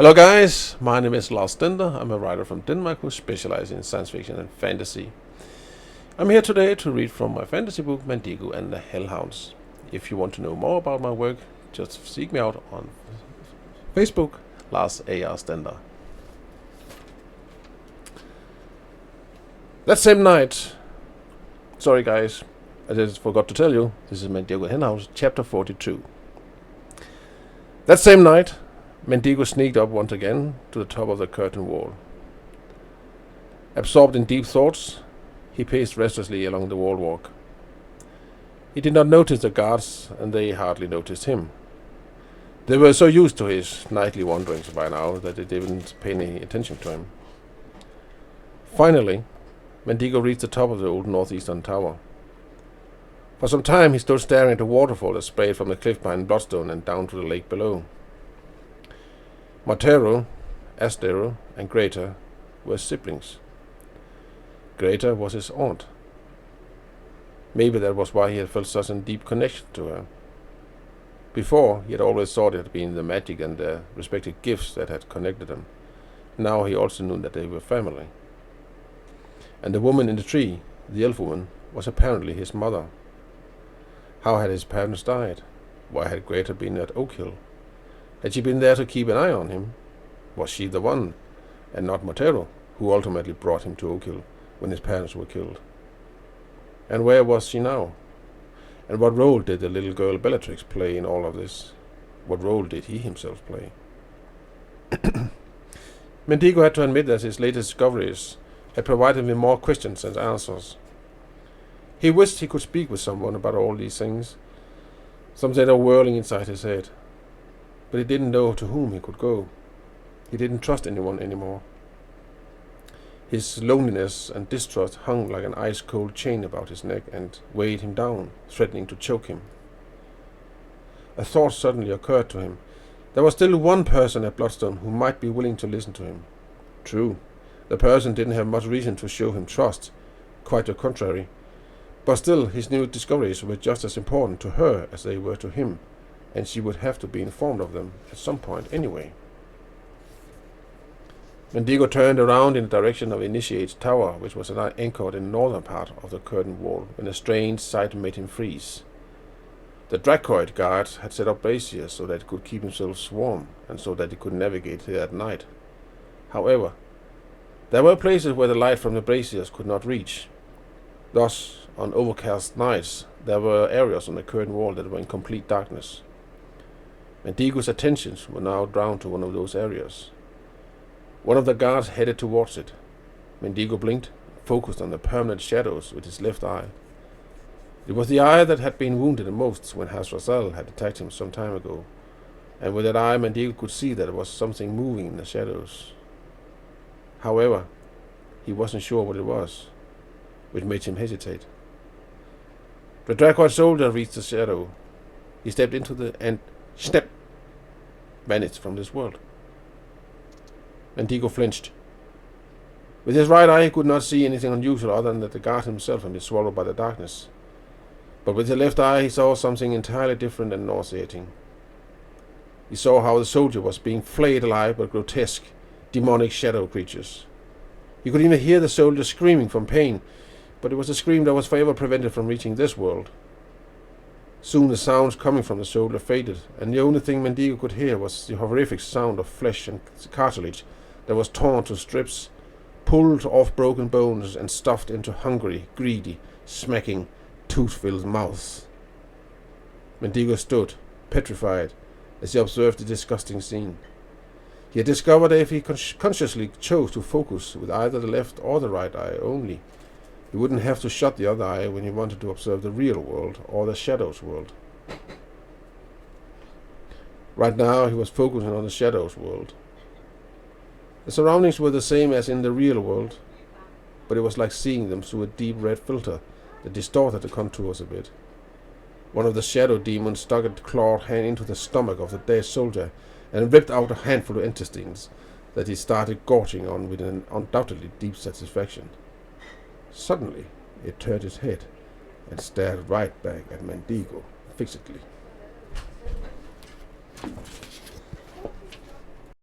Hello guys, my name is Lars Stender. I'm a writer from Denmark who specializes in science fiction and fantasy. I'm here today to read from my fantasy book Madigo and the Hounds. If you want to know more about my work, just seek me out on Facebook, Lars A.R. Stender. That same night, sorry guys, I just forgot to tell you, this is Madigo Henhouse, chapter 42. That same night, Madigo sneaked up once again to the top of the curtain wall. Absorbed in deep thoughts, he paced restlessly along the wall walk. He did not notice the guards, and they hardly noticed him. They were so used to his nightly wanderings by now that they didn't pay any attention to him. Finally, Madigo reached the top of the old northeastern tower. For some time he stood staring at the waterfall that sprayed from the cliff behind Bloodstone and down to the lake below. Montero, Astero, and Greta were siblings. Greta was his aunt. Maybe that was why he had felt such a deep connection to her. Before, he had always thought it had been the magic and their respective gifts that had connected them. Now he also knew that they were family. And the woman in the tree, the elf woman, was apparently his mother. How had his parents died? Why had Greta been at Oak Hill? Had she been there to keep an eye on him? Was she the one, and not Montero, who ultimately brought him to Oak Hill when his parents were killed? And where was she now? And what role did the little girl Bellatrix play in all of this? What role did he himself play? Madigo had to admit that his latest discoveries had provided him with more questions than answers. He wished he could speak with someone about all these things, something that were whirling inside his head. But he didn't know to whom he could go. He didn't trust anyone anymore. His loneliness and distrust hung like an ice-cold chain about his neck and weighed him down, threatening to choke him. A thought suddenly occurred to him. There was still one person at Bloodstone who might be willing to listen to him. True, the person didn't have much reason to show him trust, quite the contrary. But still, his new discoveries were just as important to her as they were to him, and she would have to be informed of them at some point anyway. Madigo turned around in the direction of Initiate's tower, which was anchored in the northern part of the curtain wall, when a strange sight made him freeze. The Dracoid guards had set up braziers so that he could keep himself warm, and so that he could navigate here at night. However, there were places where the light from the braziers could not reach. Thus, on overcast nights, there were areas on the curtain wall that were in complete darkness. Madigo's attentions were now drawn to one of those areas. One of the guards headed towards it. Madigo blinked, focused on the permanent shadows with his left eye. It was the eye that had been wounded the most when Hasrazal had attacked him some time ago, and with that eye Madigo could see that there was something moving in the shadows. However, he wasn't sure what it was, which made him hesitate. The Dracoid soldier reached the shadow. He stepped into it and snap! Vanished from this world. Madigo flinched. With his right eye he could not see anything unusual other than that the guard himself had been swallowed by the darkness. But with his left eye he saw something entirely different and nauseating. He saw how the soldier was being flayed alive by grotesque, demonic shadow creatures. He could even hear the soldier screaming from pain, but it was a scream that was forever prevented from reaching this world. Soon the sounds coming from the soldier faded, and the only thing Madigo could hear was the horrific sound of flesh and cartilage that was torn to strips, pulled off broken bones, and stuffed into hungry, greedy, smacking, tooth-filled mouths. Madigo stood, petrified, as he observed the disgusting scene. He had discovered that if he consciously chose to focus with either the left or the right eye only, he wouldn't have to shut the other eye when he wanted to observe the real world or the shadows world. Right now he was focusing on the shadows world. The surroundings were the same as in the real world, but it was like seeing them through a deep red filter that distorted the contours a bit. One of the shadow demons stuck a clawed hand into the stomach of the dead soldier and ripped out a handful of intestines that he started gorging on with an undoubtedly deep satisfaction. Suddenly, it turned its head and stared right back at Madigo fixedly.